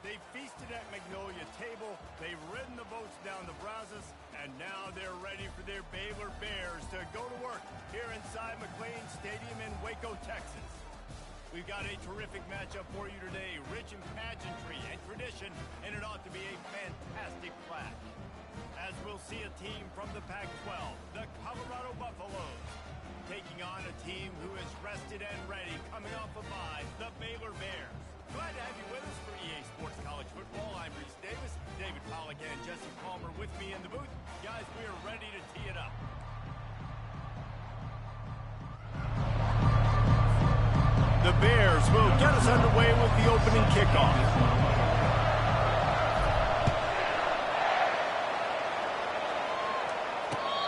They feasted at Magnolia Table, they've ridden the boats down the Brazos, and now they're ready for their Baylor Bears to go to work here inside McLean Stadium in Waco, Texas. We've got a terrific matchup for you today, rich in pageantry and tradition, and it ought to be a fantastic clash. As we'll see a team from the Pac-12, the Colorado Buffaloes, taking on a team who is rested and ready, coming off a bye, the Baylor Bears. Glad to have you with us for EA Sports College Football. I'm Reese Davis, David Pollack and Jesse Palmer with me in the booth. Guys, we are ready to tee it up. The Bears will get us underway with the opening kickoff.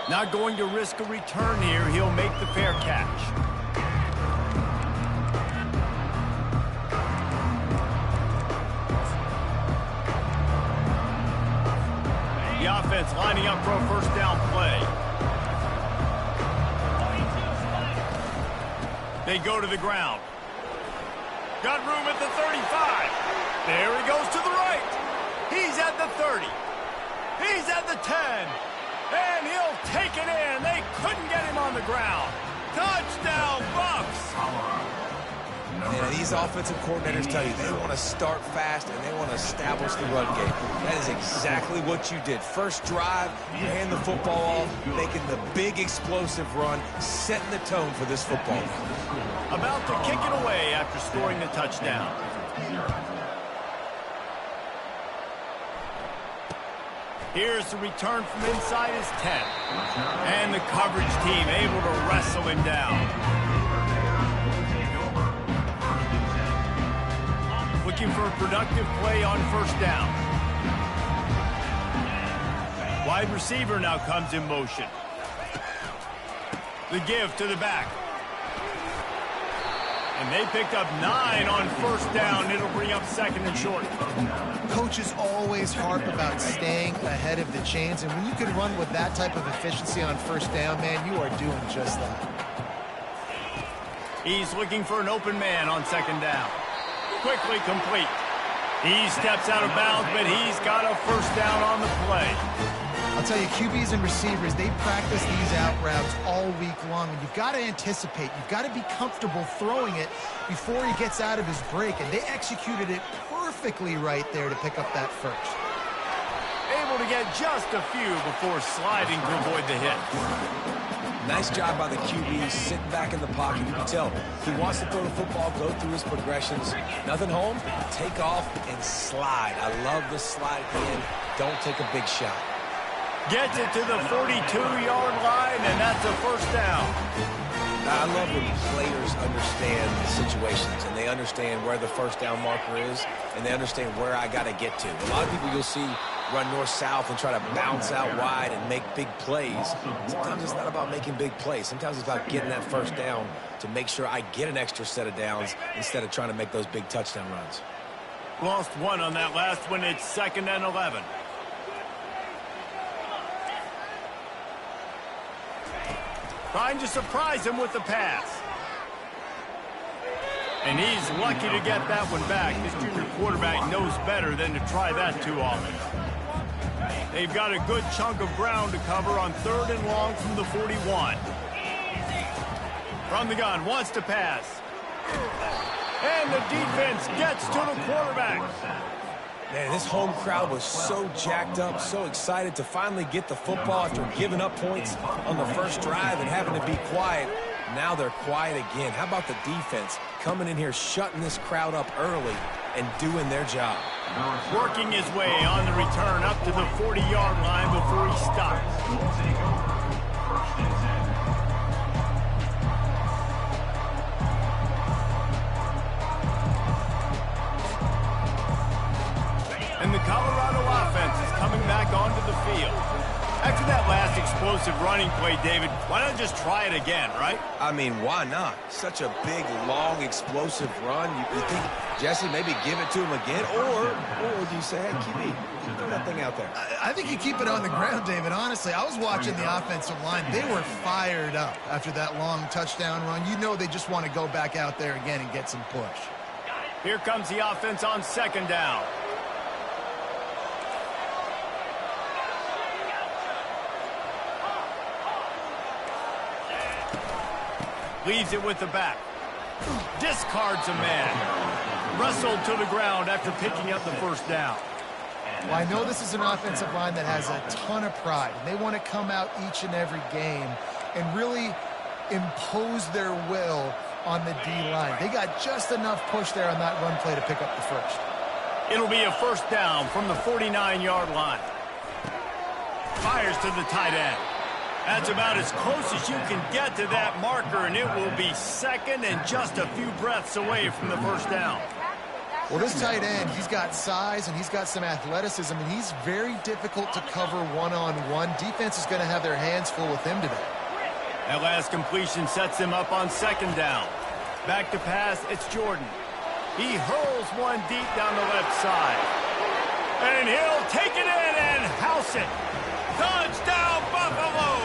Not going to risk a return here. He'll make the fair catch. The offense lining up for a first down play. They go to the ground. Got room at the 35. There he goes to the right. He's at the 30. He's at the 10. And he'll take it in. They couldn't get him on the ground. Touchdown, Bucks! And these offensive coordinators tell you they want to start fast and they want to establish the run game. That is exactly what you did. First drive, you hand the football off, making the big explosive run, setting the tone for this football game. About to kick it away after scoring the touchdown. Here's the return from inside his 10. And the coverage team able to wrestle him down. Looking for a productive play on first down. Wide receiver now comes in motion. The give to the back. And they picked up 9 on first down. It'll bring up second and short. Coaches always harp about staying ahead of the chains, and when you can run with that type of efficiency on first down, man, you are doing just that. He's looking for an open man on second down. Quickly complete. He steps out of bounds, but he's got a first down on the play. I'll tell you, QBs and receivers, they practice these out routes all week long, and you've got to anticipate. You've got to be comfortable throwing it before he gets out of his break, and they executed it perfectly right there to pick up that first. Able to get just a few before sliding to avoid the hit. Nice job by the QB, sitting back in the pocket. You can tell he wants to throw the football, go through his progressions. Nothing home, take off and slide. I love the slide at the end. Don't take a big shot. Gets it to the 42-yard line, and that's a first down. I love when players understand the situations, and they understand where the first down marker is, and they understand where I got to get to. A lot of people you'll see run north-south and try to bounce out wide and make big plays. Sometimes it's not about making big plays. Sometimes it's about getting that first down to make sure I get an extra set of downs instead of trying to make those big touchdown runs. Lost one on that last one. It's second and 11. Trying to surprise him with the pass. And he's lucky to get that one back. This junior quarterback knows better than to try that too often. They've got a good chunk of ground to cover on third and long from the 41. From the gun, wants to pass. And the defense gets to the quarterback. Man, this home crowd was so jacked up, so excited to finally get the football after giving up points on the first drive and having to be quiet. Now they're quiet again. How about the defense coming in here, shutting this crowd up early and doing their job? Working his way on the return up to the 40-yard line before he stops. And the Colorado offense is coming back onto the field. After that last explosive running play, David, why not just try it again, right? I mean, why not? Such a big, long, explosive run. You think, Jesse, maybe give it to him again? Or do you say, hey, QB, throw that thing out there? I think you keep it on the ground, David. Honestly, I was watching the offensive line. They were fired up after that long touchdown run. You know they just want to go back out there again and get some push. Here comes the offense on second down. Leaves it with the back. Discards a man. Wrestled to the ground after picking up the first down. Well, I know this is an offensive line that has a ton of pride, and they want to come out each and every game and really impose their will on the D-line. They got just enough push there on that run play to pick up the first. It'll be a first down from the 49-yard line. Fires to the tight end. That's about as close as you can get to that marker, and it will be second and just a few breaths away from the first down. Well, this tight end, he's got size and he's got some athleticism, and he's very difficult to cover one-on-one. Defense is going to have their hands full with him today. That last completion sets him up on second down. Back to pass, it's Jordan. He hurls one deep down the left side. And he'll take it in and house it. Touchdown, Buffaloes!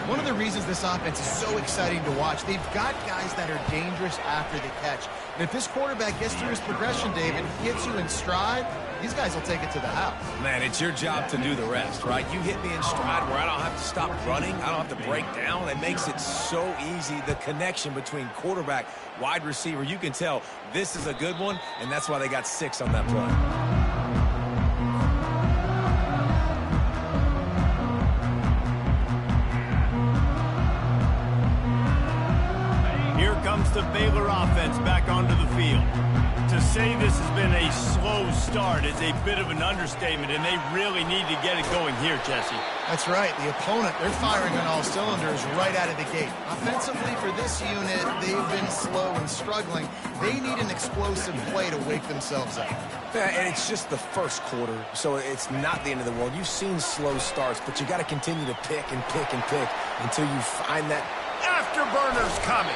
One of the reasons this offense is so exciting to watch, they've got guys that are dangerous after the catch. And if this quarterback gets through his progression, David, gets you in stride, these guys will take it to the house. Man, it's your job to do the rest, right? You hit me in stride where I don't have to stop running. I don't have to break down. It makes it so easy. The connection between quarterback, wide receiver, you can tell this is a good one, and that's why they got 6 on that play. Comes the Baylor offense back onto the field. To say this has been a slow start is a bit of an understatement, and they really need to get it going here, Jesse. That's right. The opponent, they're firing on all cylinders right out of the gate. Offensively for this unit, they've been slow and struggling. They need an explosive play to wake themselves up. Yeah, and it's just the first quarter, so it's not the end of the world. You've seen slow starts, but you got to continue to pick and pick and pick until you find that. Afterburners coming.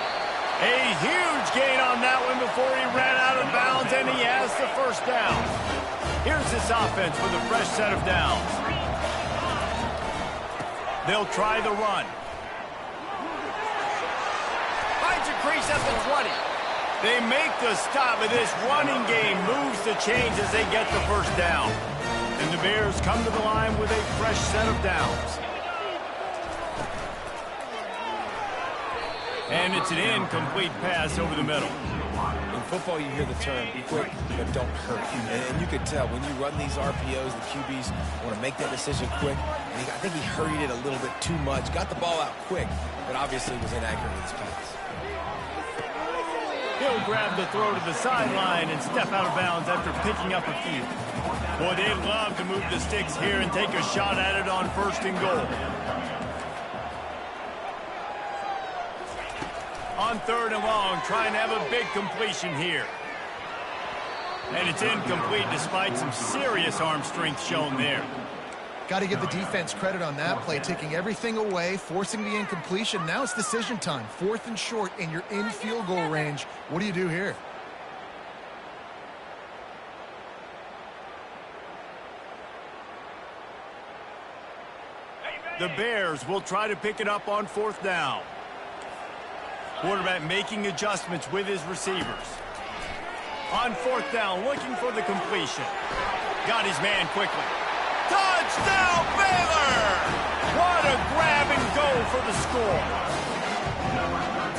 A huge gain on that one before he ran out of bounds, and he has the first down. Here's this offense with a fresh set of downs. They'll try the run. Finds a crease at the 20. They make the stop, but this running game moves the chains as they get the first down. And the Bears come to the line with a fresh set of downs. And it's an incomplete pass over the middle. In football, you hear the term quick, but don't hurt. And you can tell when you run these RPOs, the QBs want to make that decision quick. And I think he hurried it a little bit too much. Got the ball out quick, but obviously was inaccurate with his pass. He'll grab the throw to the sideline and step out of bounds after picking up a few. Boy, they'd love to move the sticks here and take a shot at it on first and goal. On third and long, trying to have a big completion here. And it's incomplete despite some serious arm strength shown there. Got to give the defense credit on that play, taking everything away, forcing the incompletion. Now it's decision time. 4th and short, and you're in field goal range. What do you do here? The Bears will try to pick it up on 4th down. Quarterback making adjustments with his receivers. On 4th down, looking for the completion. Got his man quickly. Touchdown, Baylor! What a grab and go for the score.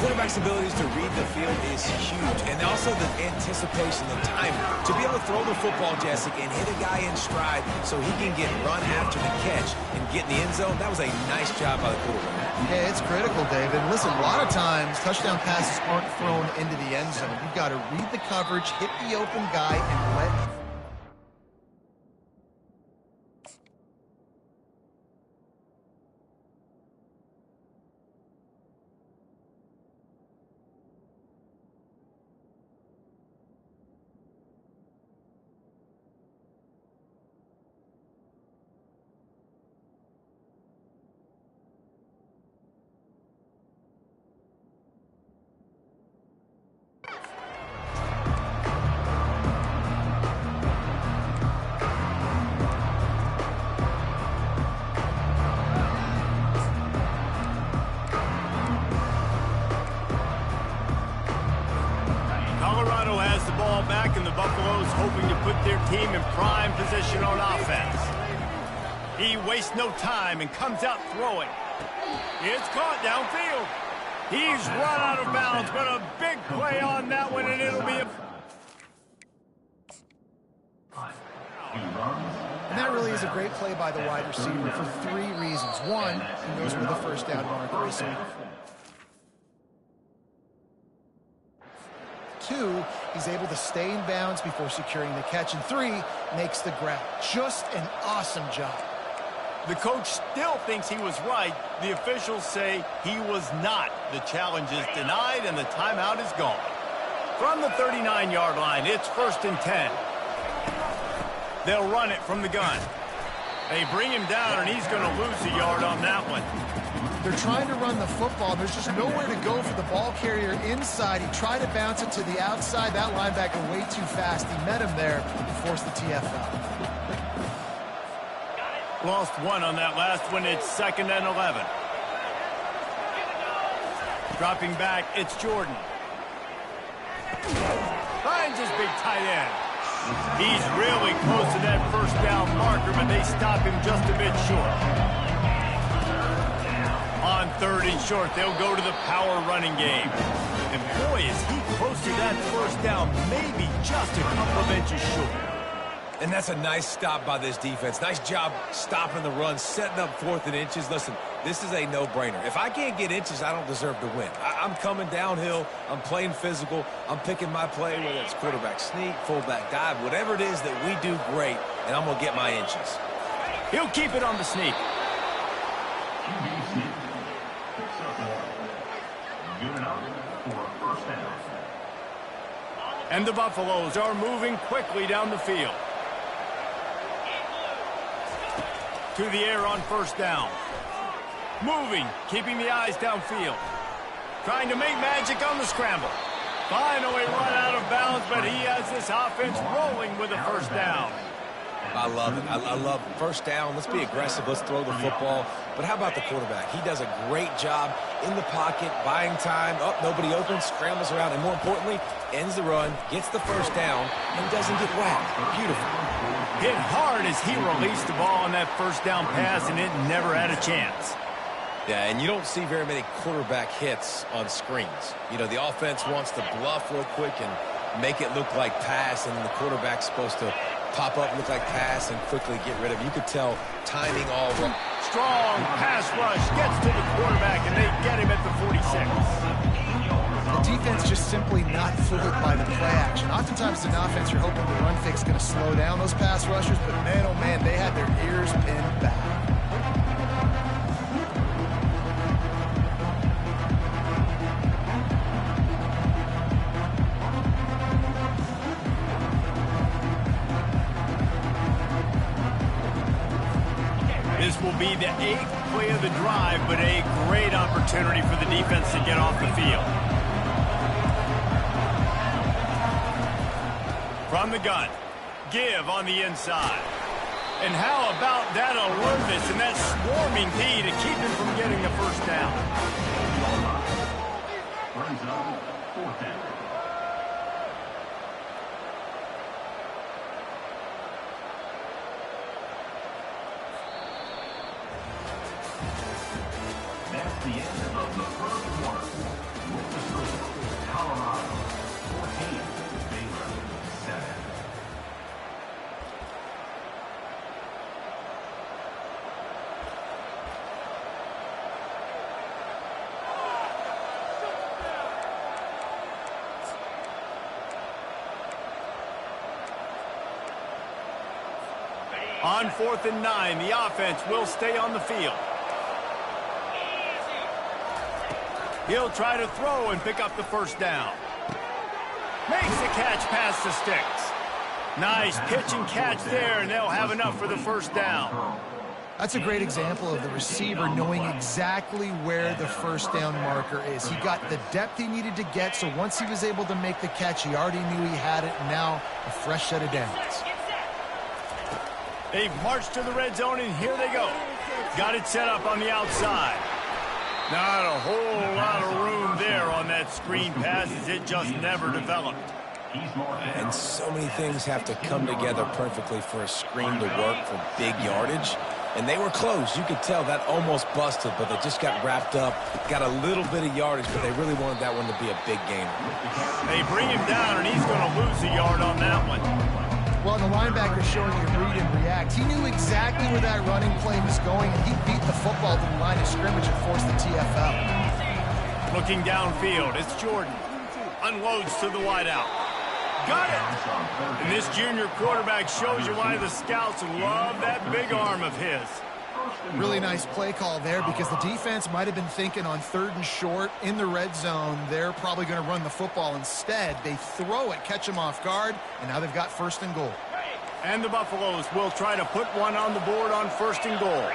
Quarterback's abilities to read the field is huge, and also the anticipation, the timing. To be able to throw the football, Jesse, and hit a guy in stride so he can get run after the catch and get in the end zone, that was a nice job by the quarterback. Yeah, it's critical, David. Listen, a lot of times, touchdown passes aren't thrown into the end zone. You've got to read the coverage, hit the open guy, and let... Back and the Buffaloes hoping to put their team in prime position on offense. He wastes no time and comes out throwing. It's caught downfield. He's run out of bounds, but a big play on that one, and it'll be a... And that really is a great play by the wide receiver for 3 reasons. One, he knows where the first down marker is. 2, he's able to stay in bounds before securing the catch. And 3, makes the grab. Just an awesome job. The coach still thinks he was right. The officials say he was not. The challenge is denied, and the timeout is gone. From the 39-yard line, it's 1st and 10. They'll run it from the gun. They bring him down, and he's going to lose a yard on that one. They're trying to run the football. There's just nowhere to go for the ball carrier inside. He tried to bounce it to the outside. That linebacker way too fast. He met him there and forced the TFL. Lost 1 on that last one. It's 2nd and 11. Dropping back, it's Jordan. Finds his big tight end. He's really close to that first down marker, but they stop him just a bit short. On 3rd and short, they'll go to the power running game. And boy, is he close to that first down, maybe just a couple of inches short. And that's a nice stop by this defense. Nice job stopping the run, setting up 4th and inches. Listen, this is a no-brainer. If I can't get inches, I don't deserve to win. I'm coming downhill. I'm playing physical. I'm picking my play, whether it's quarterback sneak, fullback dive, whatever it is that we do great, and I'm going to get my inches. He'll keep it on the sneak. And the Buffaloes are moving quickly down the field. To the air on 1st down. Moving, keeping the eyes downfield. Trying to make magic on the scramble. Finally run out of bounds, but he has this offense rolling with a 1st down. I love it. I love 1st down. Let's be aggressive. Let's throw the football. But how about the quarterback? He does a great job in the pocket, buying time. Oh, nobody opens, scrambles around, and more importantly, ends the run, gets the 1st down, and doesn't get whacked. Beautiful. Hit hard as he released the ball on that 1st down pass, and it never had a chance. Yeah, and you don't see very many quarterback hits on screens. You know, the offense wants to bluff real quick and make it look like pass, and then the quarterback's supposed to pop up, look like pass, and quickly get rid of it. You could tell timing all wrong. Strong pass rush gets to the quarterback, and they get him at the 46. The defense just simply not fooled by the play action. Oftentimes, as an offense, you're hoping the run fix is going to slow down those pass rushers, but man, oh man, they had their ears pinned back. This will be the 8th play of the drive, but a great opportunity for the defense to get off the field. From the gun, give on the inside. And how about that alertness and that swarming D to keep him from getting the 1st down? Brings up 4th down. That's the end of the 1st quarter. With the score, Colorado 14, Baylor 7. On 4th and 9, the offense will stay on the field. He'll try to throw and pick up the 1st down. Makes the catch past the sticks. Nice pitch and catch there, and they'll have enough for the 1st down. That's a great example of the receiver knowing exactly where the 1st down marker is. He got the depth he needed to get, so once he was able to make the catch, he already knew he had it, and now a fresh set of downs. They've marched to the red zone, and here they go. Got it set up on the outside. Not a whole lot of room there on that screen pass, as it just never developed. And so many things have to come together perfectly for a screen to work for big yardage. And they were close. You could tell that almost busted, but they just got wrapped up, got a little bit of yardage, but they really wanted that one to be a big gainer. They bring him down, and he's going to lose a yard on that one. Well, the linebacker showing you read and react. He knew exactly where that running play was going, and he beat the football to the line of scrimmage and forced the TFL. Looking downfield, it's Jordan. Unloads to the wideout. Got it! And this junior quarterback shows you why the scouts love that big arm of his. Really nice play call there because the defense might have been thinking on 3rd and short in the red zone. They're probably going to run the football instead. They throw it, catch them off guard, and now they've got 1st and goal. And the Buffaloes will try to put one on the board on 1st and goal.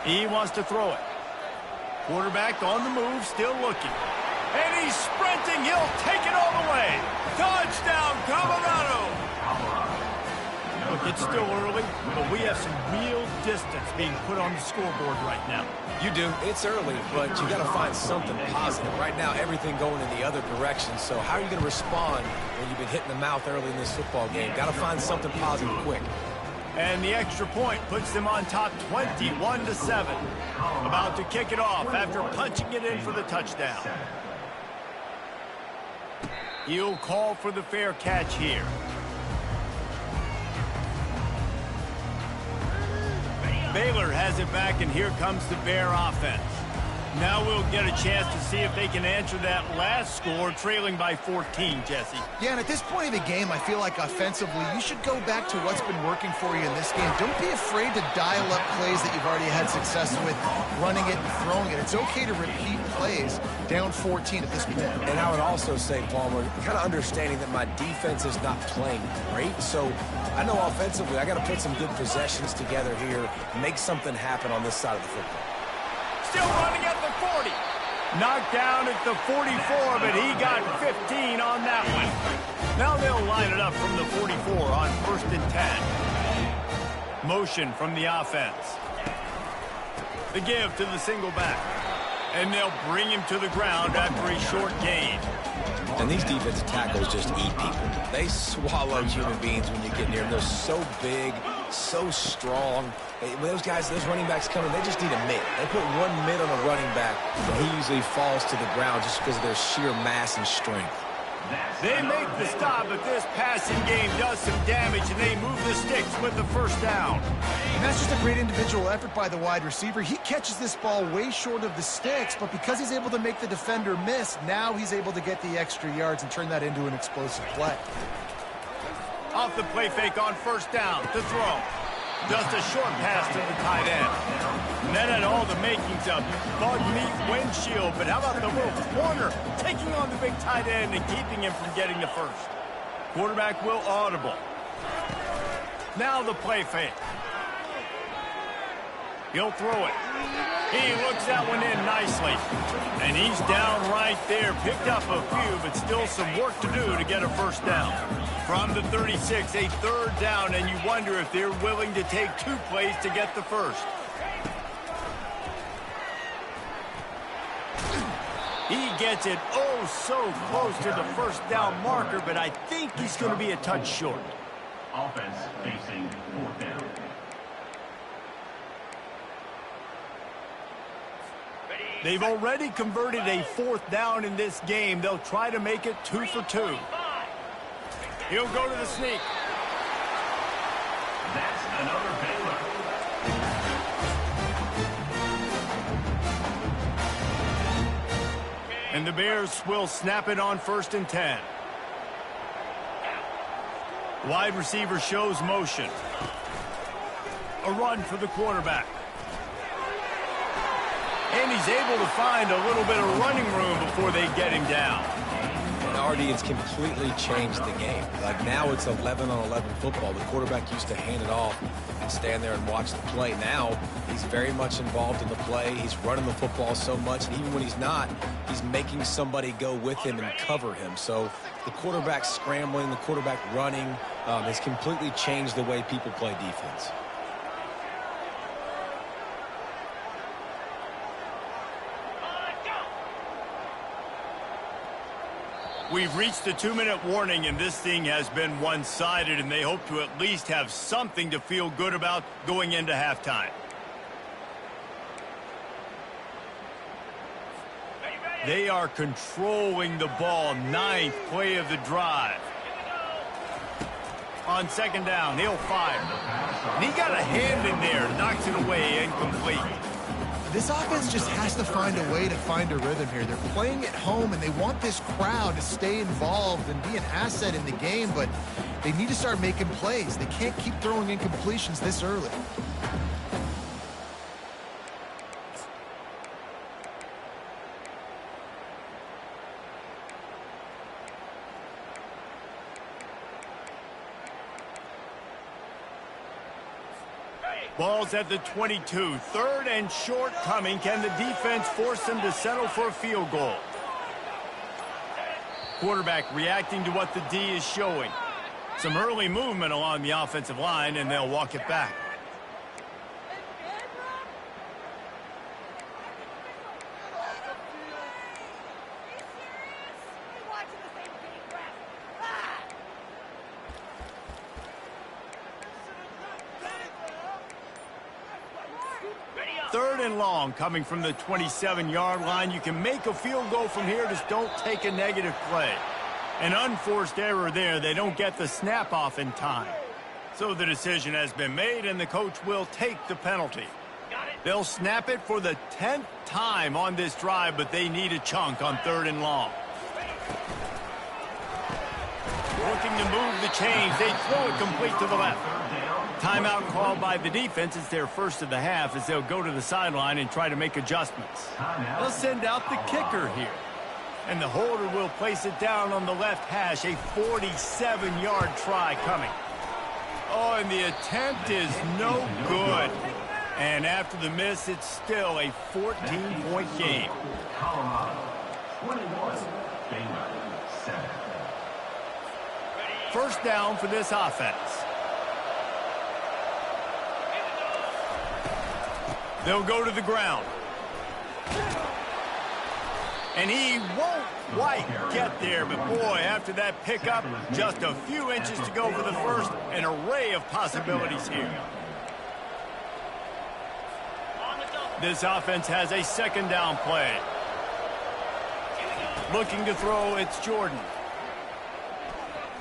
He wants to throw it. Quarterback on the move, still looking. And he's sprinting. He'll take it all the way. Touchdown, Colorado. Look, it's still early, but we have some real distance being put on the scoreboard right now. You do. It's early, but you got to find something positive. Right now, everything going in the other direction. So how are you going to respond when you've been hitting the mouth early in this football game? Got to find something positive quick. And the extra point puts them on top 21-7. About to kick it off after punching it in for the touchdown. He'll call for the fair catch here. Baylor has it back, and here comes the Bear offense. Now we'll get a chance to see if they can answer that last score, trailing by 14, Jesse. Yeah, and at this point in the game, I feel like offensively, you should go back to what's been working for you in this game. Don't be afraid to dial up plays that you've already had success with, running it and throwing it. It's okay to repeat plays down 14 at this point. And I would also say, Palmer, kind of understanding that my defense is not playing great, so I know offensively I got to put some good possessions together here, make something happen on this side of the football. Still running at the 40. Knocked down at the 44, but he got 15 on that one. Now they'll line it up from the 44 on 1st and 10. Motion from the offense. The give to the single back. And they'll bring him to the ground after a short gain. And these defensive tackles just eat people. They swallow human beings when you get near them. They're so big, so strong. When those guys, those running backs come in, they just need a mid. They put one mid on a running back, and he usually falls to the ground just because of their sheer mass and strength. They make the stop, but this passing game does some damage, and they move the sticks with the 1st down. And that's just a great individual effort by the wide receiver. He catches this ball way short of the sticks, but because he's able to make the defender miss, now he's able to get the extra yards and turn that into an explosive play. Off the play fake on 1st down to throw. Just a short pass to the tight end. And that had all the makings of bug meat windshield, but how about the little corner taking on the big tight end and keeping him from getting the 1st? Quarterback will audible. Now the play fake. He'll throw it. He looks that one in nicely. And he's down right there. Picked up a few, but still some work to do to get a 1st down. From the 36, a 3rd down, and you wonder if they're willing to take 2 plays to get the 1st. He gets it oh so close to the 1st down marker, but I think he's going to be a touch short. Offense facing 4th down. They've already converted a 4th down in this game. They'll try to make it 2 for 2. He'll go to the sneak. That's another Baylor. And the Bears will snap it on 1st and 10. Wide receiver shows motion. A run for the quarterback. And he's able to find a little bit of running room before they get him down. And RD has completely changed the game. Like now it's 11-on-11 football. The quarterback used to hand it off and stand there and watch the play. Now he's very much involved in the play. He's running the football so much, and even when he's not, he's making somebody go with him and cover him. So the quarterback scrambling, the quarterback running has completely changed the way people play defense. We've reached the 2-minute warning, and this thing has been one-sided, and they hope to at least have something to feel good about going into halftime. They are controlling the ball. 9th play of the drive. On 2nd down, he'll fire. And he got a hand in there, knocks it away, incomplete. This offense just has to find a way to find a rhythm here. They're playing at home, and they want this crowd to stay involved and be an asset in the game, but they need to start making plays. They can't keep throwing incompletions this early. Ball's at the 22. 3rd and short coming. Can the defense force them to settle for a field goal? Quarterback reacting to what the D is showing. Some early movement along the offensive line, and they'll walk it back. Third and long coming from the 27-yard line. You can make a field goal from here, just don't take a negative play. An unforced error there. They don't get the snap off in time. So the decision has been made, and the coach will take the penalty. They'll snap it for the 10th time on this drive, but they need a chunk on 3rd and long. Looking to move the chains. They throw it complete to the left. Timeout called by the defense. It's their first of the half as they'll go to the sideline and try to make adjustments. They'll send out the kicker here. And the holder will place it down on the left hash. A 47-yard try coming. Oh, and the attempt is no good. And after the miss, it's still a 14-point game. Colorado, 21. Baylor, 7. First down for this offense. They'll go to the ground. And he won't quite get there, but boy, after that pickup, just a few inches to go for the first. An array of possibilities here. This offense has a 2nd down play. Looking to throw, it's Jordan.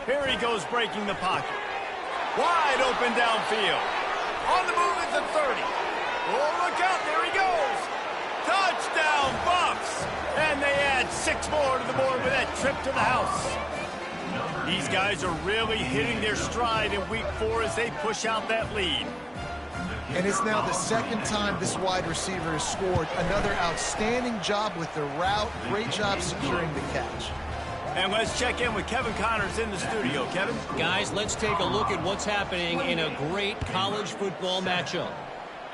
Here he goes breaking the pocket. Wide open downfield. On the move at the 30. Oh, look out, there he goes. Touchdown, Buffs. And they add 6 more to the board with that trip to the house. These guys are really hitting their stride in week 4 as they push out that lead. And it's now the 2nd time this wide receiver has scored. Another outstanding job with the route. Great job securing the catch. And let's check in with Kevin Connors in the studio. Kevin? Guys, let's take a look at what's happening in a great college football matchup.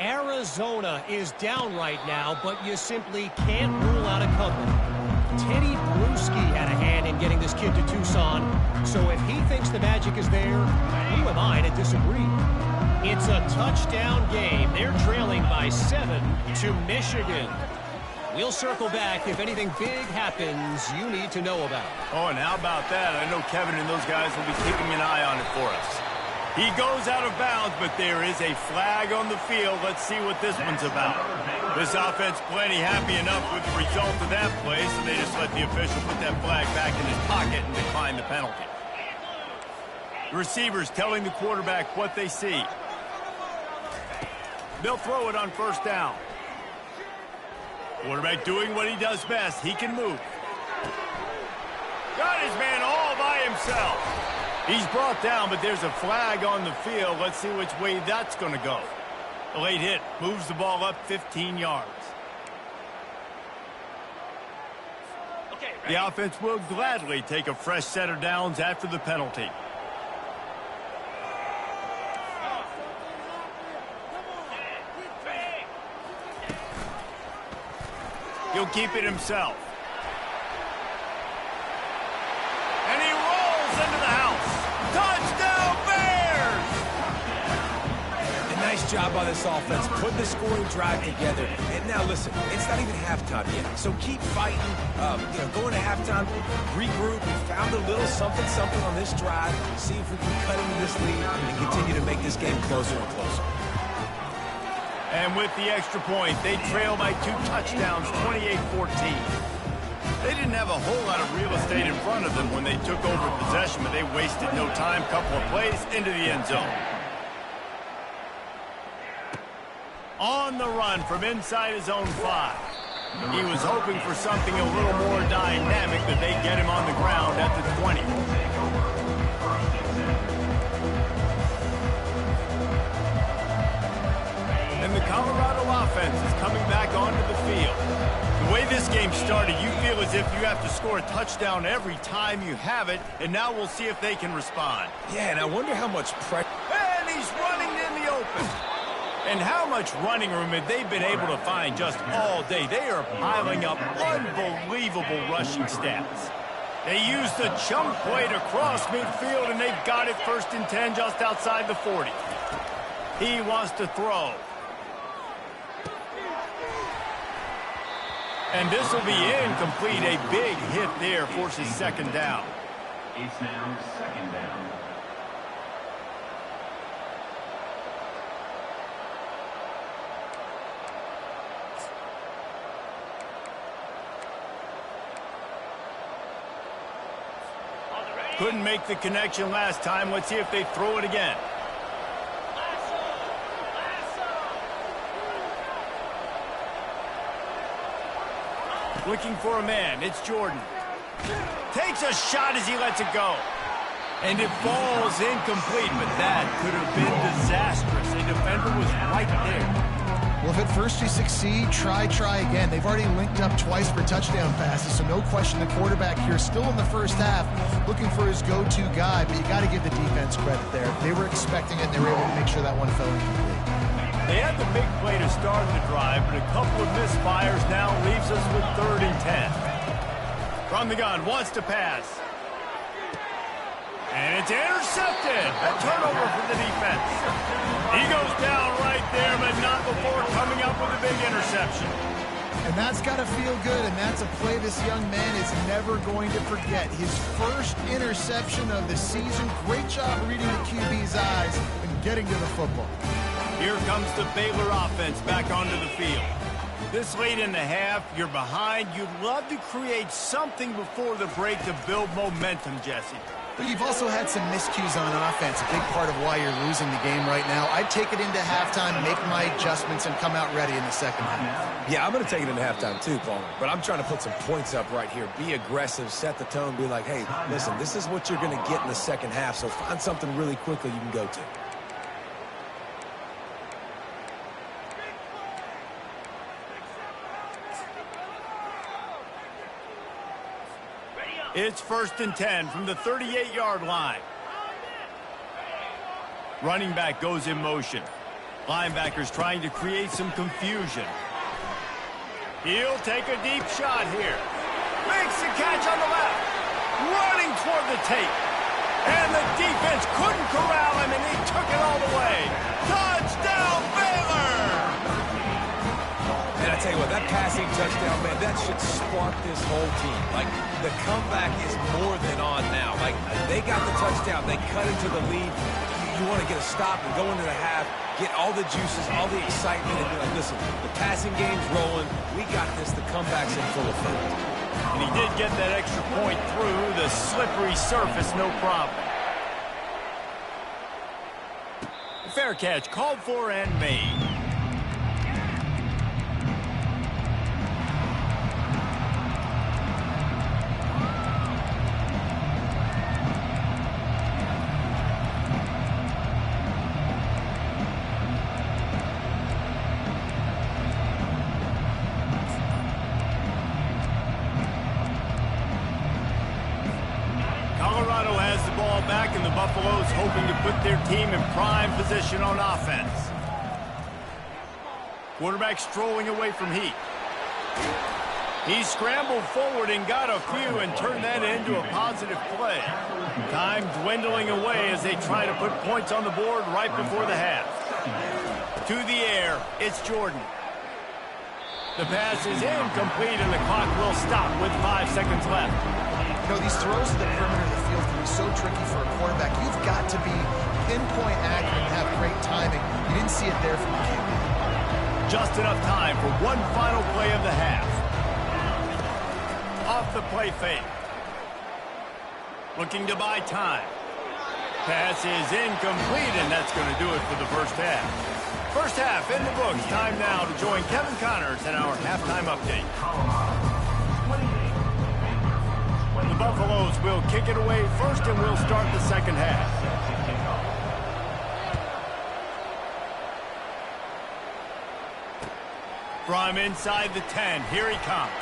Arizona is down right now, but you simply can't rule out a comeback. Teddy Bruschi had a hand in getting this kid to Tucson, so if he thinks the magic is there, who am I to disagree? It's a touchdown game. They're trailing by 7 to Michigan. We'll circle back if anything big happens you need to know about. Oh, and how about that? I know Kevin and those guys will be keeping an eye on it for us. He goes out of bounds, but there is a flag on the field. Let's see what this one's about. This offense plenty happy enough with the result of that play, so they just let the official put that flag back in his pocket and decline the penalty. The receivers telling the quarterback what they see. They'll throw it on 1st down. Quarterback doing what he does best. He can move. Got his man all by himself. He's brought down, but there's a flag on the field. Let's see which way that's going to go. A late hit moves the ball up 15 yards. The offense will gladly take a fresh set of downs after the penalty. He'll keep it himself. And he rolls into the house. Touchdown, Bears! A nice job by this offense, putting the scoring drive together. And now, listen, it's not even halftime yet. So keep fighting, going to halftime, regroup. We found a little something on this drive. See if we can cut into this lead and continue to make this game closer and closer. And with the extra point, they trail by 2 touchdowns, 28-14. They didn't have a whole lot of real estate in front of them when they took over possession, but they wasted no time. Couple of plays into the end zone. On the run from inside his own 5. He was hoping for something a little more dynamic, that they get him on the ground at the 20. And the Colorado offense is coming back onto the field. The way this game started, you feel as if you have to score a touchdown every time you have it, and now we'll see if they can respond. Yeah, and I wonder how much pressure... And he's running in the open. And how much running room have they been able to find just all day? They are piling up unbelievable rushing stats. They used the chunk play to cross midfield, and they've got it 1st and 10 just outside the 40. He wants to throw. And this will be incomplete. A big hit there forces 2nd down. It's now 2nd down. Couldn't make the connection last time. Let's see if they throw it again. Looking for a man. It's Jordan. Takes a shot as he lets it go. And it falls incomplete, but that could have been disastrous. A defender was right there. Well, if at first you succeed, try again. They've already linked up twice for touchdown passes, so no question the quarterback here still in the first half looking for his go-to guy, but you got to give the defense credit there. They were expecting it, and they were able to make sure that one fell incomplete. They had the big play to start the drive, but a couple of misfires now leaves us with 3rd and 10. From the gun, wants to pass. And it's intercepted. A turnover for the defense. He goes down right there, but not before coming up with a big interception. And that's got to feel good, and that's a play this young man is never going to forget. His first interception of the season. Great job reading the QB's eyes and getting to the football. Here comes the Baylor offense back onto the field. This late in the half, you're behind. You'd love to create something before the break to build momentum, Jesse. But you've also had some miscues on offense, a big part of why you're losing the game right now. I'd take it into halftime, make my adjustments, and come out ready in the 2nd half. Yeah, I'm going to take it into halftime too, Paul. But I'm trying to put some points up right here. Be aggressive, set the tone, be like, hey, listen, this is what you're going to get in the 2nd half, so find something really quickly you can go to. It's 1st and 10 from the 38-yard line. Running back goes in motion. Linebackers trying to create some confusion. He'll take a deep shot here. Makes the catch on the left. Running toward the tape. And the defense couldn't corral him, and he took it all the way. Touchdown, Baylor! And I tell you what, that passing touchdown, man, that should spark this whole team. Like, the comeback is more than on now. Like, they got the touchdown. They cut into the lead. You want to get a stop and go into the half, get all the juices, all the excitement, and be like, listen, the passing game's rolling. We got this. The comeback's in full effect. And he did get that extra point through the slippery surface, no problem. Fair catch, called for and made. Colorado has the ball back, and the Buffaloes hoping to put their team in prime position on offense. Quarterback strolling away from Heat. He scrambled forward and got a few and turned that into a positive play. Time dwindling away as they try to put points on the board right before the half. To the air, it's Jordan. The pass is incomplete, and the clock will stop with 5 seconds left. You know, these throws to the perimeter of the field can be so tricky for a quarterback. You've got to be pinpoint accurate and have great timing. You didn't see it there from the QB. Just enough time for one final play of the half. Off the play fake. Looking to buy time. Pass is incomplete, and that's going to do it for the first half. First half in the books. Time now to join Kevin Connors in our halftime update. The Buffaloes will kick it away first, and we'll start the second half. From inside the 10, here he comes.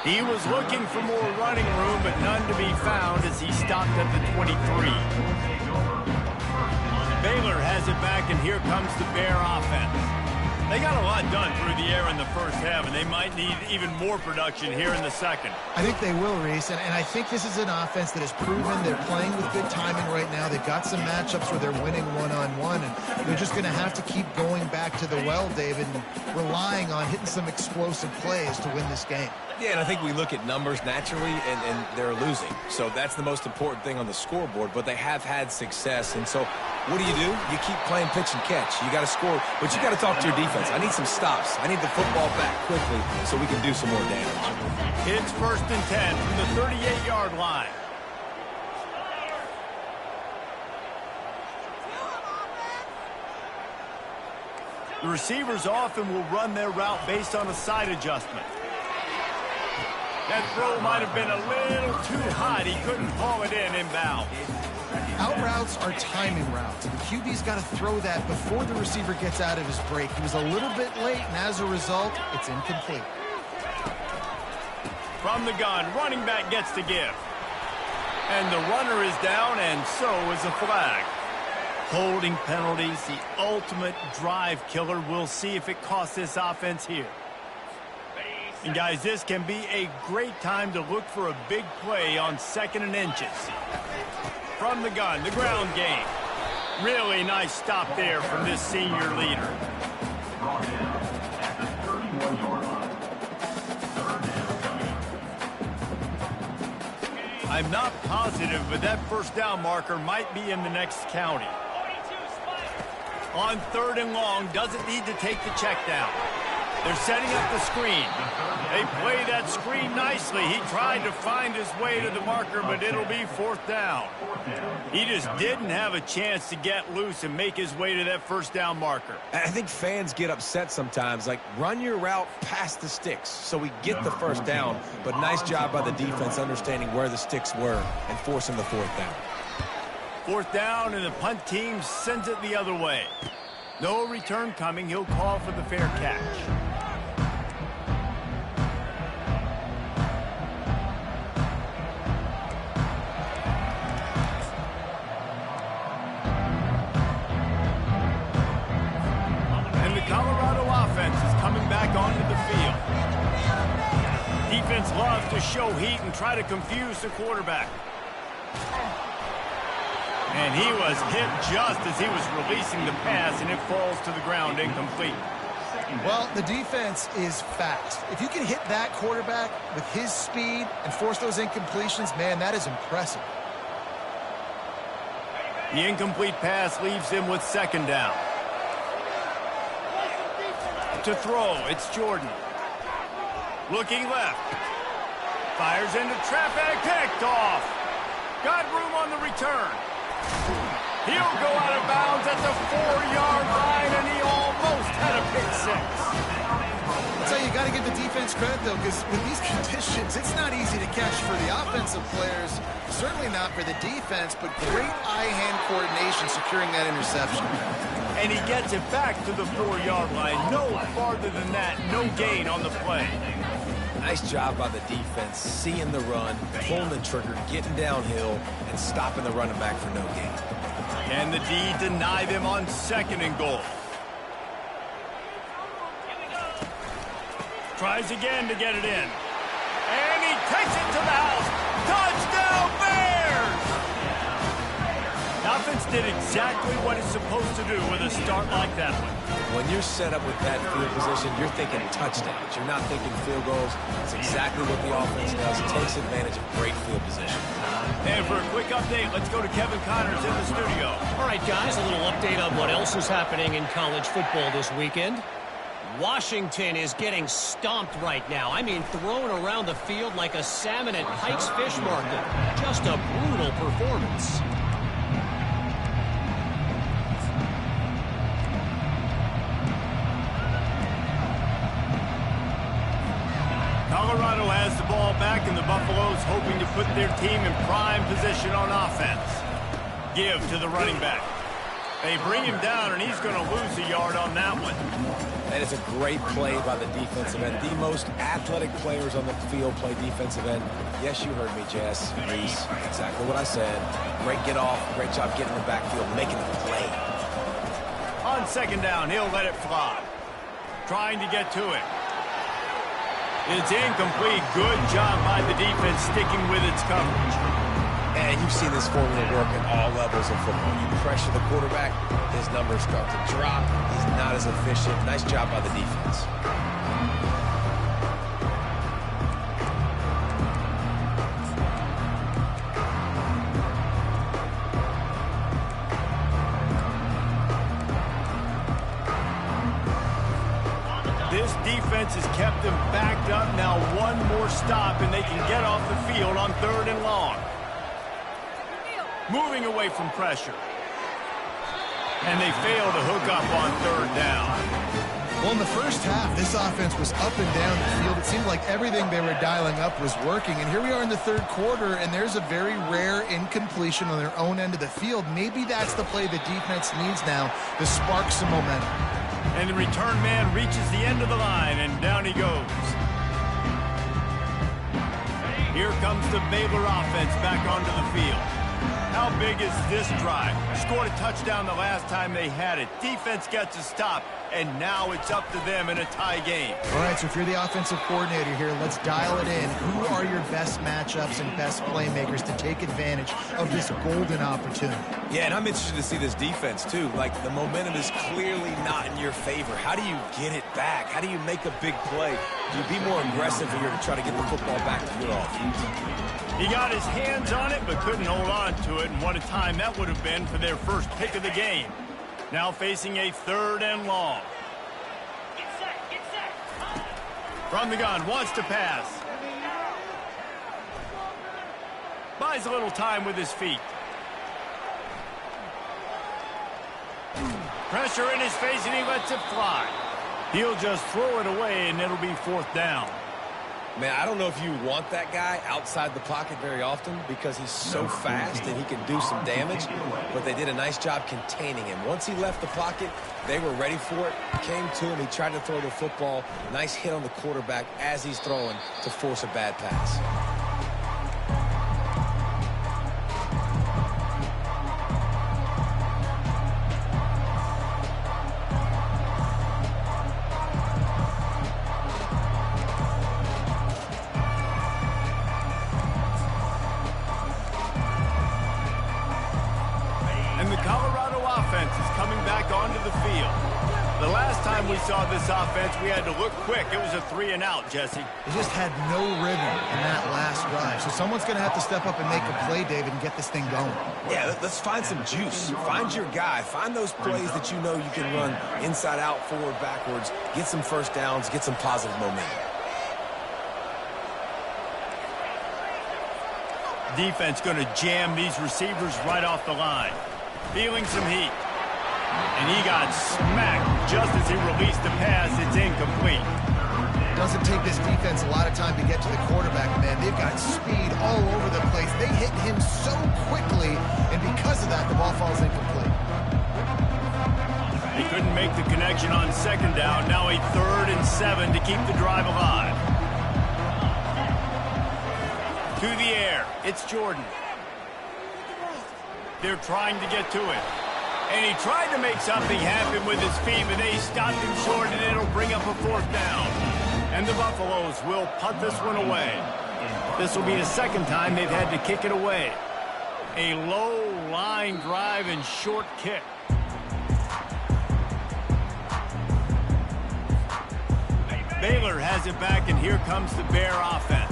He was looking for more running room, but none to be found as he stopped at the 23. Baylor has it back, and here comes the Bear offense. They got a lot done through the air in the first half, and they might need even more production here in the second. I think they will, Reese, and I think this is an offense that has proven they're playing with good timing right now. They've got some matchups where they're winning one-on-one, and they're just going to have to keep going back to the well, David, and relying on hitting some explosive plays to win this game. Yeah, and I think we look at numbers naturally, and they're losing. So that's the most important thing on the scoreboard, but they have had success. And so what do? You keep playing pitch and catch. You got to score, but you got to talk to your defense. I need some stops. I need the football back quickly so we can do some more damage. It's 1st and 10 from the 38-yard line. The receivers often will run their route based on a side adjustment. That throw might have been a little too hot. He couldn't haul it in inbound. Out routes are timing routes. The QB's got to throw that before the receiver gets out of his break. He was a little bit late, and as a result, it's incomplete. From the gun, running back gets to give. And the runner is down, and so is a flag. Holding penalties, the ultimate drive killer. We'll see if it costs this offense here. And guys, this can be a great time to look for a big play on 2nd and inches. From the gun, the ground game. Really nice stop there from this senior leader. Brought in at the 31-yard line. Third down. I'm not positive, but that first down marker might be in the next county. On 3rd and long, doesn't need to take the check down. They're setting up the screen. They play that screen nicely. He tried to find his way to the marker, but it'll be 4th down. He just didn't have a chance to get loose and make his way to that first down marker. I think fans get upset sometimes, like run your route past the sticks so we get the first down, but nice job by the defense understanding where the sticks were and forcing the 4th down. 4th down, and the punt team sends it the other way. No return coming. He'll call for the fair catch. And the Colorado offense is coming back onto the field. Defense loves to show heat and try to confuse the quarterback. And he was hit just as he was releasing the pass, and it falls to the ground incomplete. Well, the defense is fast. If you can hit that quarterback with his speed and force those incompletions, man, that is impressive. The incomplete pass leaves him with 2nd down. To throw, it's Jordan. Looking left. Fires into traffic, picked off. Got room on the return. He'll go out of bounds at the 4-yard line, and he almost had a pick 6. That's how you got to give the defense credit, though, because with these conditions, it's not easy to catch for the offensive players, certainly not for the defense, but great eye-hand coordination securing that interception. And he gets it back to the 4-yard line. No farther than that, no gain on the play. Nice job by the defense, seeing the run, pulling the trigger, getting downhill, and stopping the running back for no gain. Can the D deny them on 2nd and goal? Tries again to get it in. And he takes it to the house. Touchdown, Bears! The offense did exactly what it's supposed to do with a start like that one. When you're set up with that field position, you're thinking touchdowns. You're not thinking field goals. It's exactly what the offense does. It takes advantage of great field position. And for a quick update, let's go to Kevin Connors in the studio. All right, guys, a little update on what else is happening in college football this weekend. Washington is getting stomped right now. I mean, thrown around the field like a salmon at Pike's Fish Market. Just a brutal performance. Colorado has the ball back, and the Buffaloes hoping to put their team in prime position on offense. Give to the running back. They bring him down, and he's going to lose a yard on that one. That is a great play by the defensive end. The most athletic players on the field play defensive end. Yes, you heard me, Jess, Reese. Exactly what I said. Great get off. Great job getting in the backfield, making the play. On second down, he'll let it fly. Trying to get to it. It's incomplete. Good job by the defense sticking with its coverage. And you've seen this formula work at all levels of football. You pressure the quarterback, his numbers start to drop. He's not as efficient. Nice job by the defense. This defense has kept them backed up. Now one more stop, and they can get off the field on 3rd and long. Moving away from pressure. And they fail to hook up on 3rd down. Well, in the first half, this offense was up and down the field. It seemed like everything they were dialing up was working. And here we are in the 3rd quarter, and there's a very rare incompletion on their own end of the field. Maybe that's the play the defense needs now to spark some momentum. And the return man reaches the end of the line, and down he goes. Here comes the Baylor offense back onto the field. How big is this drive? Scored a touchdown the last time they had it. Defense gets a stop, and now it's up to them in a tie game. All right, so if you're the offensive coordinator here, let's dial it in. Who are your best matchups and best playmakers to take advantage of this golden opportunity? Yeah, and I'm interested to see this defense, too. Like, the momentum is clearly not in your favor. How do you get it back? How do you make a big play? Do you be more aggressive here to try to get the football back to your offense? He got his hands on it, but couldn't hold on to it, and what a time that would have been for their first pick of the game. Now facing a 3rd and long. Get set. From the gun, wants to pass. Buys a little time with his feet. Pressure in his face, and he lets it fly. He'll just throw it away, and it'll be 4th down. Man, I don't know if you want that guy outside the pocket very often because he's so fast and he can do some damage, but they did a nice job containing him. Once he left the pocket, they were ready for it. Came to him, he tried to throw the football. Nice hit on the quarterback as he's throwing to force a bad pass. We saw this offense, we had to look quick. It was a 3-and-out, Jesse. They just had no rhythm in that last drive. So someone's going to have to step up and make a play, David, and get this thing going. Yeah, let's find some juice. Find your guy. Find those plays that you know you can run inside out, forward, backwards. Get some first downs. Get some positive momentum. Defense going to jam these receivers right off the line. Feeling some heat. And he got smacked just as he released the pass. It's incomplete. Doesn't take this defense a lot of time to get to the quarterback, man. They've got speed all over the place. They hit him so quickly, and because of that, the ball falls incomplete. He couldn't make the connection on 2nd down. Now a 3rd and 7 to keep the drive alive. To the air. It's Jordan. They're trying to get to it. And he tried to make something happen with his feet, but they stopped him short, and it'll bring up a 4th down. And the Buffaloes will punt this one away. This will be the 2nd time they've had to kick it away. A low line drive and short kick. Baylor has it back, and here comes the Bear offense.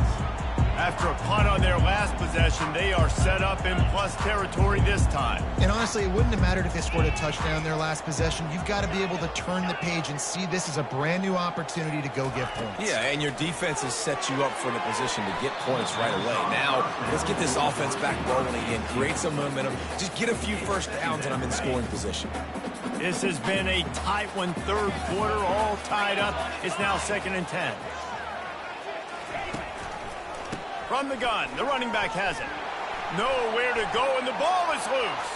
After a punt on their last possession, they are set up in plus territory this time. And honestly, it wouldn't have mattered if they scored a touchdown their last possession. You've got to be able to turn the page and see this as a brand new opportunity to go get points. Yeah, and your defense has set you up for the position to get points right away. Now, let's get this offense back rolling again, create some momentum, just get a few first downs, and I'm in scoring position. This has been a tight one, third quarter, all tied up. It's now 2nd and 10. From the gun, the running back has it. Nowhere to go, and the ball is loose.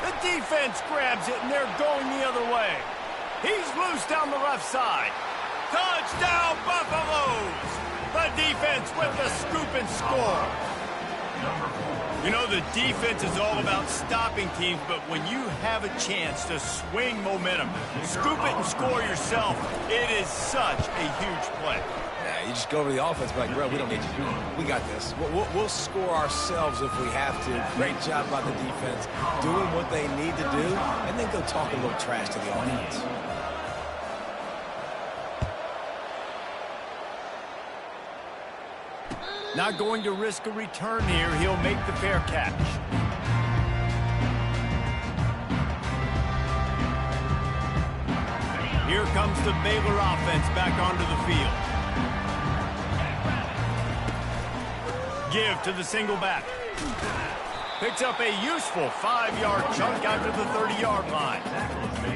The defense grabs it, and they're going the other way. He's loose down the left side. Touchdown, Buffaloes! The defense with the scoop and score. You know, the defense is all about stopping teams, but when you have a chance to swing momentum, scoop it and score yourself, it is such a huge play. Yeah, you just go over to the offense and be like, bro, we don't need you. We got this. We'll score ourselves if we have to. Great job by the defense, doing what they need to do, and then go talk a little trash to the offense. Not going to risk a return here. He'll make the fair catch. Here comes the Baylor offense back onto the field. Give to the single back. Picks up a useful 5-yard chunk out to the 30-yard line.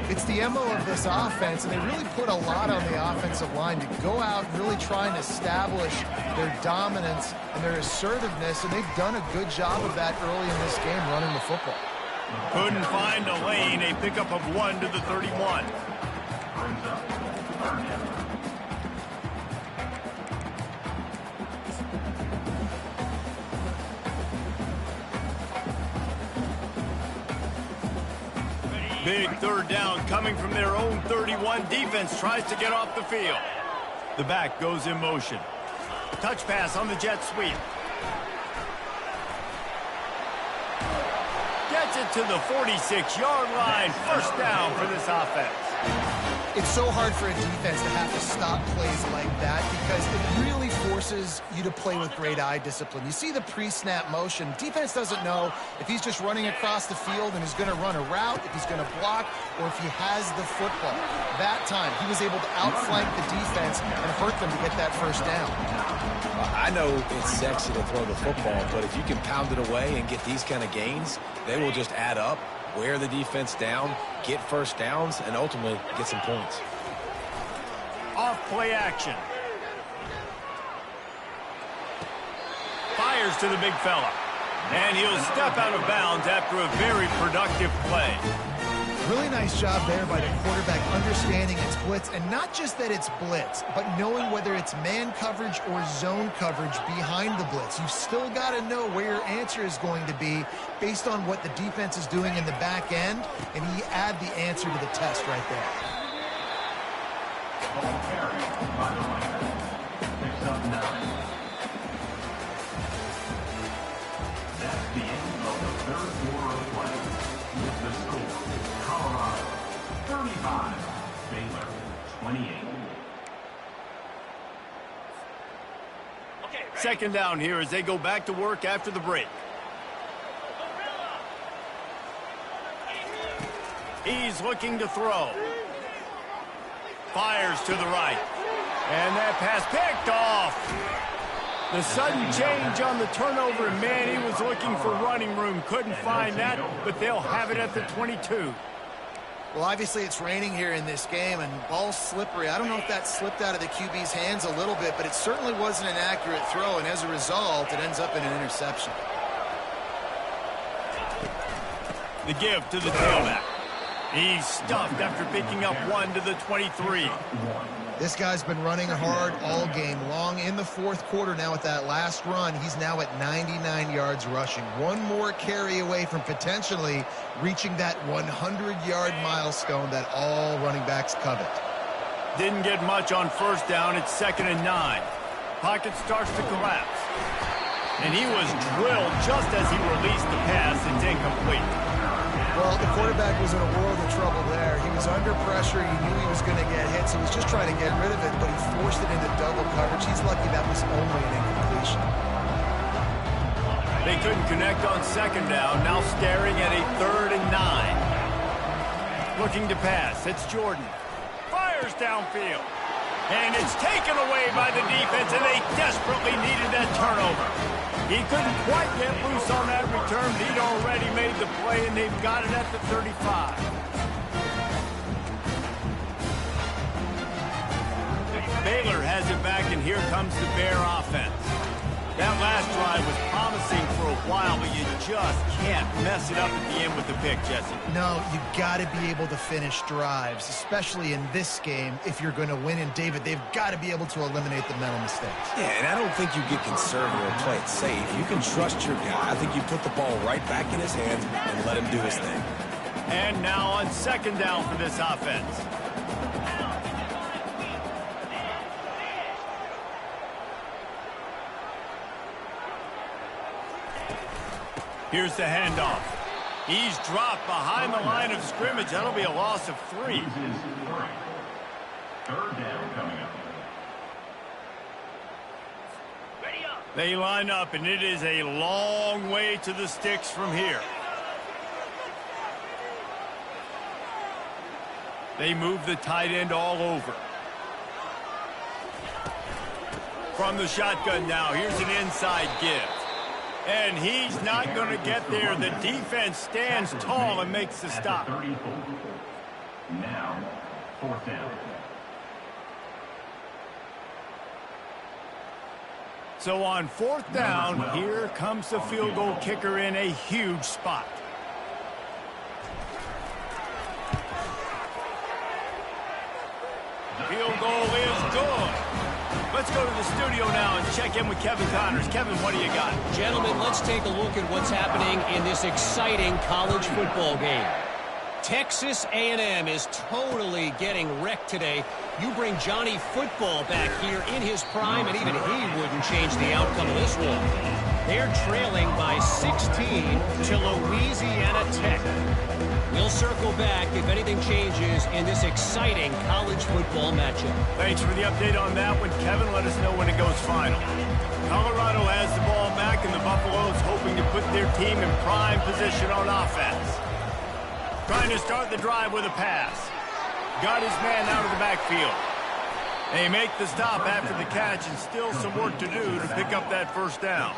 It's the MO of this offense, and they really put a lot on the offensive line to go out and really try and establish their dominance and their assertiveness, and they've done a good job of that early in this game running the football. Couldn't find a lane, a pickup of 1 to the 31. Big third down coming from their own 31. Defense tries to get off the field. The back goes in motion. Touch pass on the jet sweep. Gets it to the 46-yard line. First down for this offense. It's so hard for a defense to have to stop plays like that because it really forces you to play with great eye discipline. You see the pre-snap motion. Defense doesn't know if he's just running across the field and is going to run a route, if he's going to block, or if he has the football. That time, he was able to outflank the defense and hurt them to get that first down. I know it's sexy to throw the football, but if you can pound it away and get these kind of gains, they will just add up, wear the defense down, get first downs, and ultimately get some points. Off play action. Fires to the big fella. And he'll step out of bounds after a very productive play. Really nice job there by the quarterback understanding it's blitz, and not just that it's blitz, but knowing whether it's man coverage or zone coverage behind the blitz. You've still got to know where your answer is going to be based on what the defense is doing in the back end, and he add the answer to the test right there. Ball carried by the Raiders. Picks up 9. That's the end of the third quarter of play. With the score, Colorado 35, Baylor 28. Second down here as they go back to work after the break. He's looking to throw. Fires to the right. And that pass picked off. The sudden change on the turnover, and man, he was looking for running room. Couldn't find that, but they'll have it at the 22. Well, obviously it's raining here in this game, and ball's slippery. I don't know if that slipped out of the QB's hands a little bit, but it certainly wasn't an accurate throw, and as a result, it ends up in an interception. The give to the tailback. He's stuffed after picking up 1 to the 23. This guy's been running hard all game long. In the fourth quarter now with that last run, he's now at 99 yards rushing. One more carry away from potentially reaching that 100-yard milestone that all running backs covet. Didn't get much on first down. It's 2nd and 9. Pocket starts to collapse. And he was drilled just as he released the pass. It's incomplete. Well, the quarterback was in a world of trouble there. He was under pressure. He knew he was going to get hit, so he was just trying to get rid of it, but he forced it into double coverage. He's lucky that was only an incompletion. They couldn't connect on second down. Now staring at a 3rd and 9. Looking to pass. It's Jordan. Fires downfield. And it's taken away by the defense, and they desperately needed that turnover. He couldn't quite get loose on that return. He'd already made the play, and they've got it at the 35. Baylor has it back, and here comes the Bear offense. That last drive was promising for a while, but you just can't mess it up at the end with the pick, Jesse. No, you got to be able to finish drives, especially in this game. If you're going to win, and David, they've got to be able to eliminate the mental mistakes. Yeah, and I don't think you get conservative or play it safe. You can trust your guy. I think you put the ball right back in his hands and let him do his thing. And now on second down for this offense. Here's the handoff. He's dropped behind the line of scrimmage. That'll be a loss of 3. 3rd down coming up. They line up, and it is a long way to the sticks from here. They move the tight end all over. From the shotgun now, here's an inside give. And he's not going to get there. The defense stands tall and makes the stop. Now, 4th down. So on 4th down, here comes the field goal kicker in a huge spot. Field goal is good. Let's go to the studio now and check in with Kevin Connors. Kevin, what do you got? Gentlemen, let's take a look at what's happening in this exciting college football game. Texas A&M is totally getting wrecked today. You bring Johnny Football back here in his prime, and even he wouldn't change the outcome of this one. They're trailing by 16 to Louisiana Tech. We'll circle back if anything changes in this exciting college football matchup. Thanks for the update on that one, Kevin. Let us know when it goes final. Colorado has the ball back, and the Buffaloes hoping to put their team in prime position on offense. Trying to start the drive with a pass. Got his man out of the backfield. They make the stop after the catch, and still some work to do to pick up that 1st down.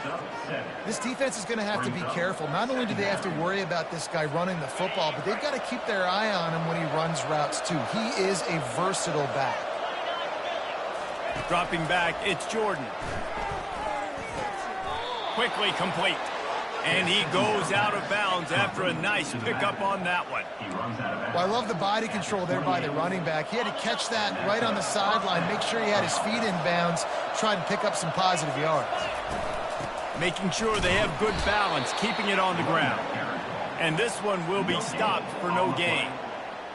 This defense is going to have to be careful. Not only do they have to worry about this guy running the football, but they've got to keep their eye on him when he runs routes too. He is a versatile back. Dropping back, it's Jordan. Quickly complete. And he goes out of bounds after a nice pickup on that one. Well, I love the body control there by the running back. He had to catch that right on the sideline, make sure he had his feet in bounds, try to pick up some positive yards. Making sure they have good balance, keeping it on the ground. And this one will be stopped for no gain.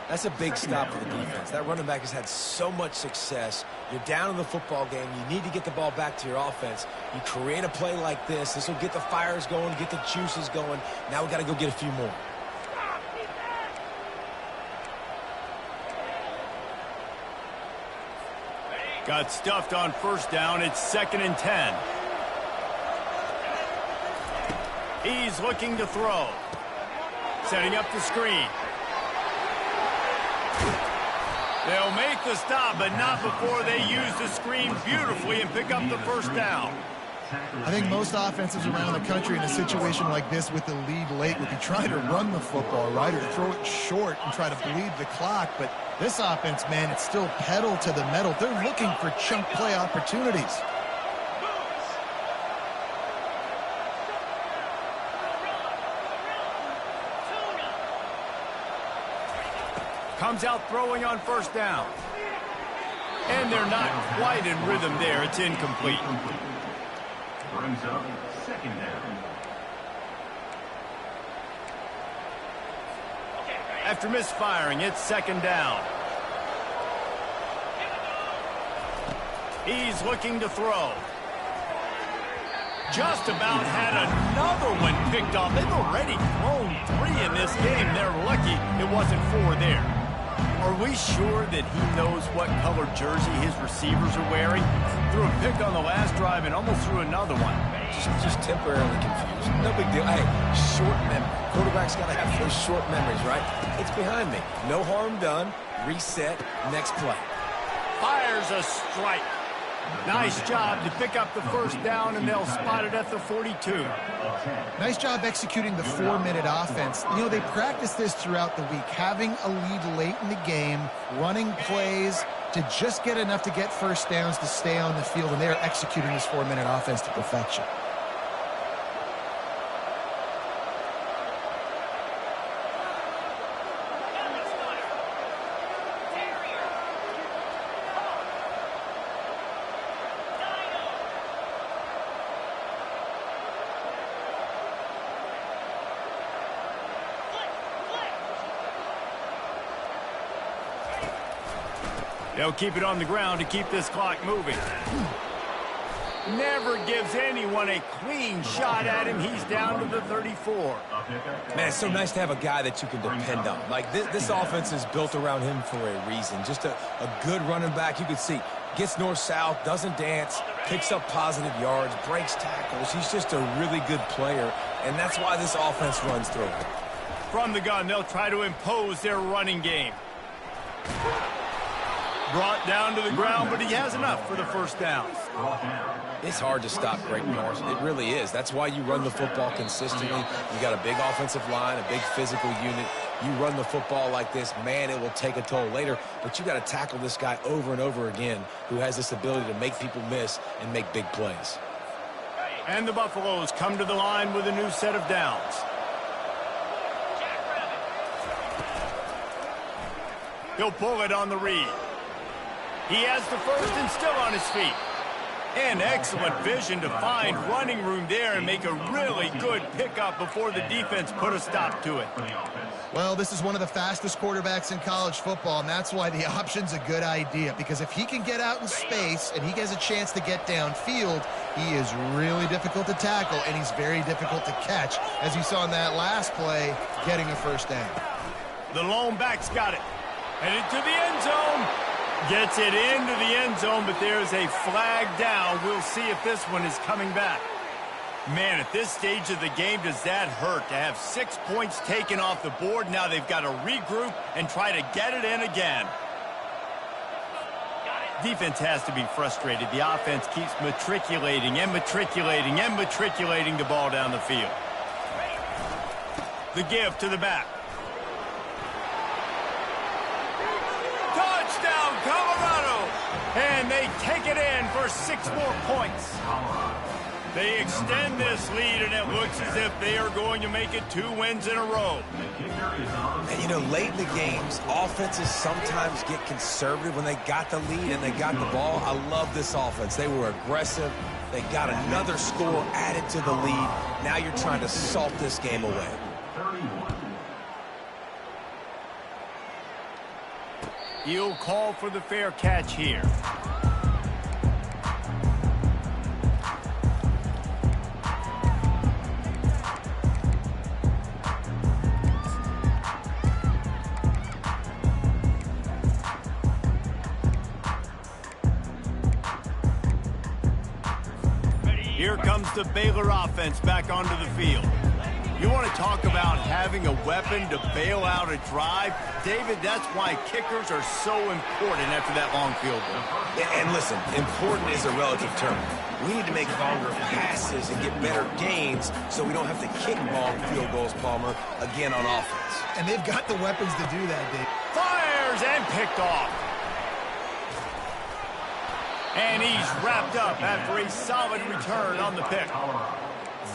That's a big stop for the defense. That running back has had so much success. You're down in the football game. You need to get the ball back to your offense. You create a play like this. This will get the fires going, get the juices going. Now we got to go get a few more. Got stuffed on 1st down. It's 2nd and 10. He's looking to throw. Setting up the screen. They'll make the stop, but not before they use the screen beautifully and pick up the 1st down. I think most offenses around the country in a situation like this with the lead late would be trying to run the football, right, or throw it short and try to bleed the clock. But this offense, man, it's still pedal to the metal. They're looking for chunk play opportunities. Comes out throwing on 1st down. And they're not quite in rhythm there. It's incomplete. Brings up 2nd down. After misfiring, it's 2nd down. He's looking to throw. Just about had another one picked off. They've already thrown 3 in this game. They're lucky it wasn't 4 there. Are we sure that he knows what color jersey his receivers are wearing? Threw a pick on the last drive and almost threw another one. Just temporarily confused. No big deal. Hey, short memory. Quarterback's got to have those short memories, right? It's behind me. No harm done. Reset. Next play. Fires a strike. Nice job to pick up the first down, and they'll spot it at the 42. Nice job executing the 4-minute offense. You know, they practice this throughout the week, having a lead late in the game, running plays to just get enough to get first downs to stay on the field, and they are executing this 4-minute offense to perfection. They'll keep it on the ground to keep this clock moving. Never gives anyone a clean shot at him. He's down to the 34. Man, it's so nice to have a guy that you can depend on. Like, this offense is built around him for a reason. Just a good running back. You can see, gets north-south, doesn't dance, picks up positive yards, breaks tackles. He's just a really good player, and that's why this offense runs through him. From the gun, they'll try to impose their running game. Brought down to the ground, but he has enough for the first down. It's hard to stop Greg Parsons. It really is. That's why you run the football consistently. You got a big offensive line, a big physical unit. You run the football like this, man, it will take a toll later. But you got to tackle this guy over and over again who has this ability to make people miss and make big plays. And the Buffaloes come to the line with a new set of downs. He'll pull it on the read. He has the first and still on his feet. And excellent vision to find running room there and make a really good pickup before the defense put a stop to it. Well, this is one of the fastest quarterbacks in college football, and that's why the option's a good idea. Because if he can get out in space and he has a chance to get downfield, he is really difficult to tackle, and he's very difficult to catch, as you saw in that last play, getting a first down. The lone back's got it. Headed to the end zone. Gets it into the end zone, but there's a flag down. We'll see if this one is coming back. Man, at this stage of the game, does that hurt to have 6 points taken off the board? Now they've got to regroup and try to get it in again. Defense has to be frustrated. The offense keeps matriculating and matriculating and matriculating the ball down the field. The give to the back. Touchdown, Colorado! And they take it in for 6 more points. They extend this lead, and it looks as if they are going to make it 2 wins in a row. And, you know, late in the games, offenses sometimes get conservative when they got the lead and they got the ball. I love this offense. They were aggressive. They got another score added to the lead. Now you're trying to salt this game away. He'll call for the fair catch here. Here comes the Baylor offense back onto the field. You want to talk about having a weapon to bail out a drive? David, that's why kickers are so important after that long field goal. And listen, important is a relative term. We need to make longer passes and get better gains so we don't have to kick long field goals, Palmer, again on offense. And they've got the weapons to do that, Dave. Fires and picked off. And he's wrapped up after a solid return on the pick.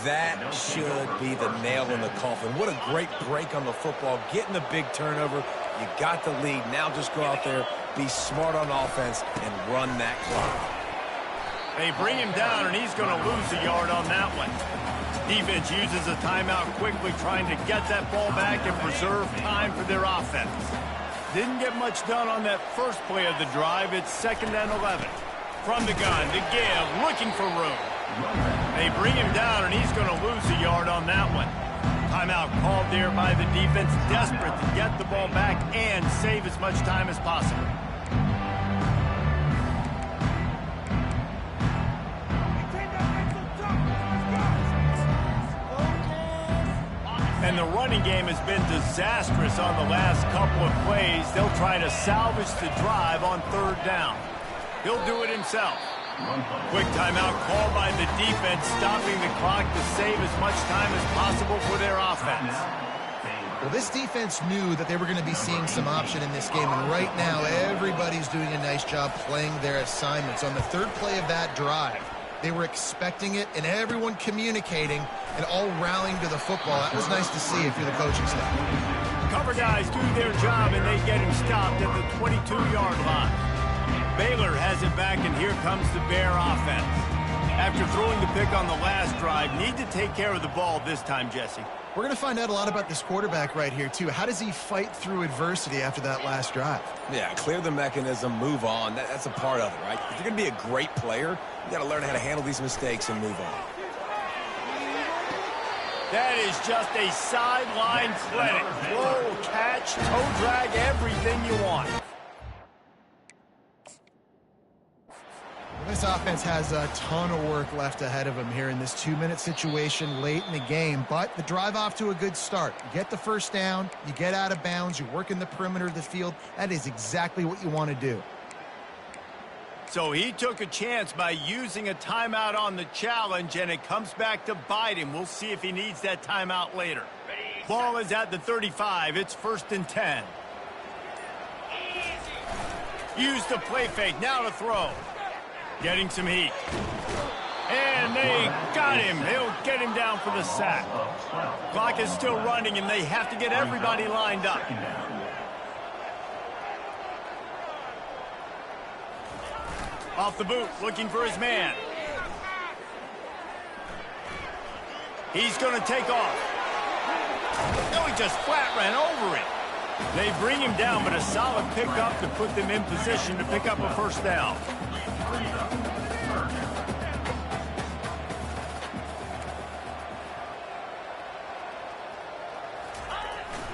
That should be the nail in the coffin. What a great break on the football. Getting the big turnover. You got the lead. Now just go out there, be smart on offense, and run that clock. They bring him down, and he's going to lose a yard on that one. Defense uses a timeout quickly, trying to get that ball back and preserve time for their offense. Didn't get much done on that first play of the drive. It's 2nd and 11. From the gun, the give, looking for room. They bring him down, and he's going to lose a yard on that one. Timeout called there by the defense, desperate to get the ball back and save as much time as possible. And the running game has been disastrous on the last couple of plays. They'll try to salvage the drive on third down. He'll do it himself. Quick timeout called by the defense, stopping the clock to save as much time as possible for their offense. Well, this defense knew that they were going to be seeing some option in this game, and right now everybody's doing a nice job playing their assignments. On the third play of that drive, they were expecting it, and everyone communicating and all rallying to the football. That was nice to see if you're the coaching staff. Cover guys do their job, and they get him stopped at the 22-yard line. Baylor has it back, and here comes the Bear offense. After throwing the pick on the last drive, need to take care of the ball this time, Jesse. We're going to find out a lot about this quarterback right here, too. How does he fight through adversity after that last drive? Yeah, clear the mechanism, move on. That's a part of it, right? If you're going to be a great player, you got to learn how to handle these mistakes and move on. That is just a sideline clinic. Roll, catch, toe drag, everything you want. This offense has a ton of work left ahead of them here in this 2-minute situation late in the game, but the drive off to a good start. You get the first down, you get out of bounds, you work in the perimeter of the field. That is exactly what you want to do. So he took a chance by using a timeout on the challenge, and it comes back to bite him. We'll see if he needs that timeout later. Ball is at the 35. It's 1st and 10. Use the play fake. Now to throw. Getting some heat. And they got him. They'll get him down for the sack. Clock is still running, and they have to get everybody lined up. Off the boot, looking for his man. He's going to take off. No, he just flat ran over it. They bring him down, but a solid pickup to put them in position to pick up a first down.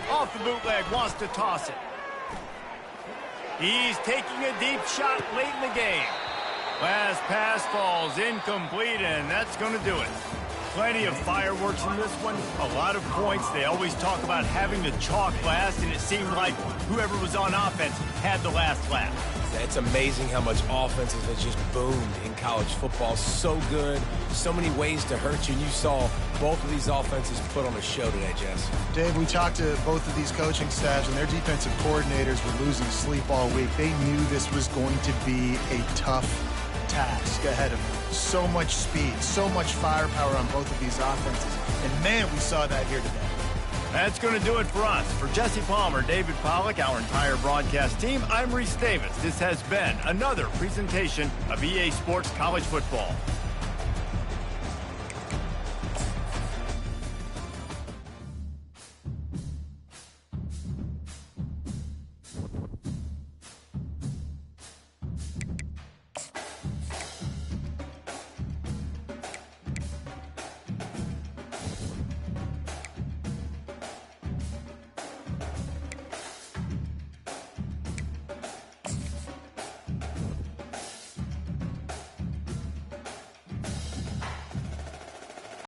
Off the bootleg, wants to toss it. He's taking a deep shot late in the game. Last pass falls incomplete, and that's going to do it. Plenty of fireworks in this one. A lot of points. They always talk about having to chalk last, and it seemed like whoever was on offense had the last laugh. It's amazing how much offenses have just boomed in college football. So good, so many ways to hurt you, and you saw both of these offenses put on a show today, Jess. Dave, we talked to both of these coaching staffs, and their defensive coordinators were losing sleep all week. They knew this was going to be a tough task ahead of them. So much speed, so much firepower on both of these offenses. And, man, we saw that here today. That's going to do it for us. For Jesse Palmer, David Pollack, our entire broadcast team, I'm Reese Davis. This has been another presentation of EA Sports College Football.